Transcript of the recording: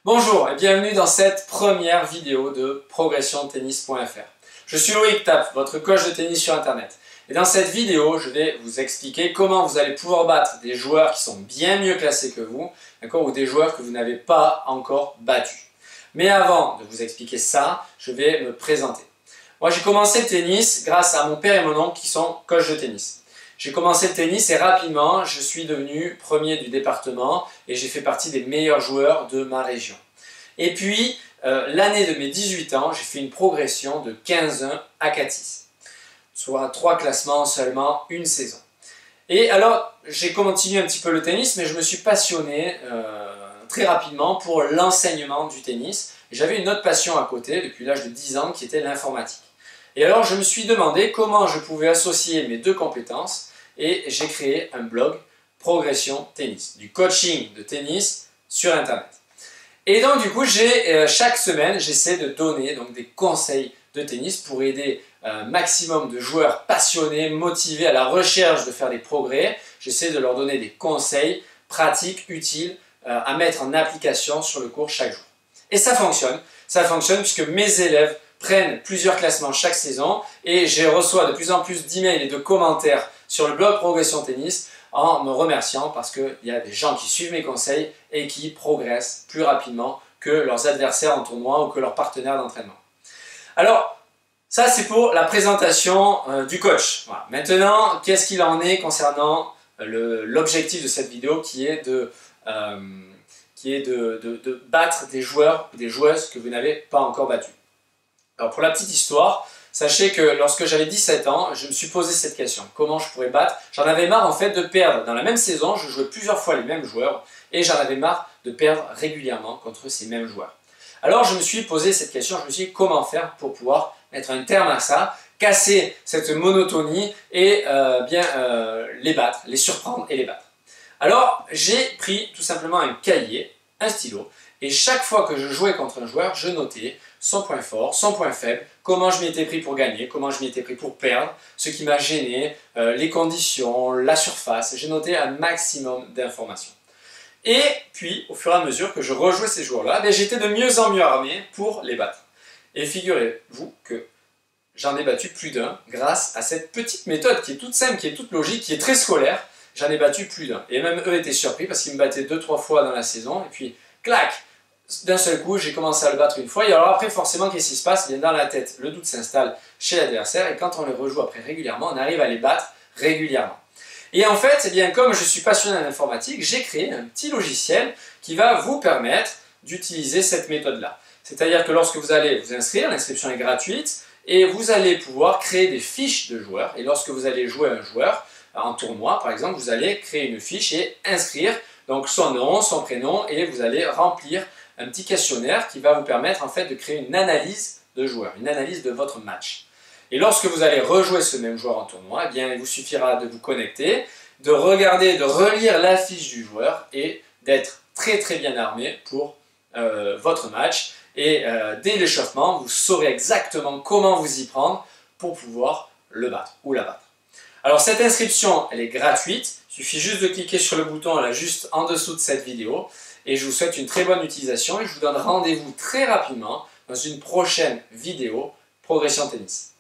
Bonjour et bienvenue dans cette première vidéo de progressiontennis.fr. Je suis Loïc Tapp, votre coach de tennis sur internet. Et dans cette vidéo, je vais vous expliquer comment vous allez pouvoir battre des joueurs qui sont bien mieux classés que vous, ou des joueurs que vous n'avez pas encore battus. Mais avant de vous expliquer ça, je vais me présenter. Moi, j'ai commencé le tennis grâce à mon père et mon oncle qui sont coachs de tennis. J'ai commencé le tennis et rapidement, je suis devenu premier du département et j'ai fait partie des meilleurs joueurs de ma région. Et puis, l'année de mes 18 ans, j'ai fait une progression de 15-1 à 4-6, soit 3 classements en seulement une saison. Et alors, j'ai continué un petit peu le tennis, mais je me suis passionné très rapidement pour l'enseignement du tennis. J'avais une autre passion à côté depuis l'âge de 10 ans qui était l'informatique. Et alors, je me suis demandé comment je pouvais associer mes deux compétences et j'ai créé un blog Progression Tennis, du coaching de tennis sur Internet. Et donc, du coup, chaque semaine, j'essaie de donner des conseils de tennis pour aider un maximum de joueurs passionnés, motivés à la recherche de faire des progrès. J'essaie de leur donner des conseils pratiques, utiles à mettre en application sur le court chaque jour. Et ça fonctionne puisque mes élèves prennent plusieurs classements chaque saison et je reçois de plus en plus d'emails et de commentaires sur le blog Progression Tennis en me remerciant parce qu'il y a des gens qui suivent mes conseils et qui progressent plus rapidement que leurs adversaires en tournoi ou que leurs partenaires d'entraînement. Alors, ça c'est pour la présentation du coach. Voilà. Maintenant, qu'est-ce qu'il en est concernant l'objectif de cette vidéo qui est de battre des joueurs ou des joueuses que vous n'avez pas encore battus. Alors pour la petite histoire, sachez que lorsque j'avais 17 ans, je me suis posé cette question. Comment je pourrais battre? J'en avais marre en fait de perdre. Dans la même saison, je jouais plusieurs fois les mêmes joueurs et j'en avais marre de perdre régulièrement contre ces mêmes joueurs. Alors je me suis posé cette question, je me suis dit comment faire pour pouvoir mettre un terme à ça, casser cette monotonie et les battre, les surprendre et les battre. Alors j'ai pris tout simplement un cahier, un stylo, et chaque fois que je jouais contre un joueur, je notais son point fort, son point faible, comment je m'y étais pris pour gagner, comment je m'y étais pris pour perdre, ce qui m'a gêné, les conditions, la surface. J'ai noté un maximum d'informations. Et puis, au fur et à mesure que je rejouais ces joueurs-là, j'étais de mieux en mieux armé pour les battre. Et figurez-vous que j'en ai battu plus d'un grâce à cette petite méthode qui est toute simple, qui est toute logique, qui est très scolaire. J'en ai battu plus d'un. Et même eux étaient surpris parce qu'ils me battaient 2-3 fois dans la saison. Et puis, clac! D'un seul coup, j'ai commencé à le battre une fois. Et alors après, forcément, qu'est-ce qui se passe? Bien, dans la tête, le doute s'installe chez l'adversaire. Et quand on les rejoue après régulièrement, on arrive à les battre régulièrement. Et en fait, comme je suis passionné en informatique, j'ai créé un petit logiciel qui va vous permettre d'utiliser cette méthode-là. C'est-à-dire que lorsque vous allez vous inscrire, l'inscription est gratuite, et vous allez pouvoir créer des fiches de joueurs. Et lorsque vous allez jouer un joueur en tournoi, par exemple, vous allez créer une fiche et inscrire donc son nom, son prénom, et vous allez remplir un petit questionnaire qui va vous permettre en fait de créer une analyse de joueur, une analyse de votre match. Et lorsque vous allez rejouer ce même joueur en tournoi, il vous suffira de vous connecter, de regarder, de relire la fiche du joueur et d'être très très bien armé pour votre match. Et dès l'échauffement, vous saurez exactement comment vous y prendre pour pouvoir le battre ou la battre. Alors cette inscription, elle est gratuite, il suffit juste de cliquer sur le bouton là, juste en dessous de cette vidéo. Et je vous souhaite une très bonne utilisation et je vous donne rendez-vous très rapidement dans une prochaine vidéo Progression Tennis.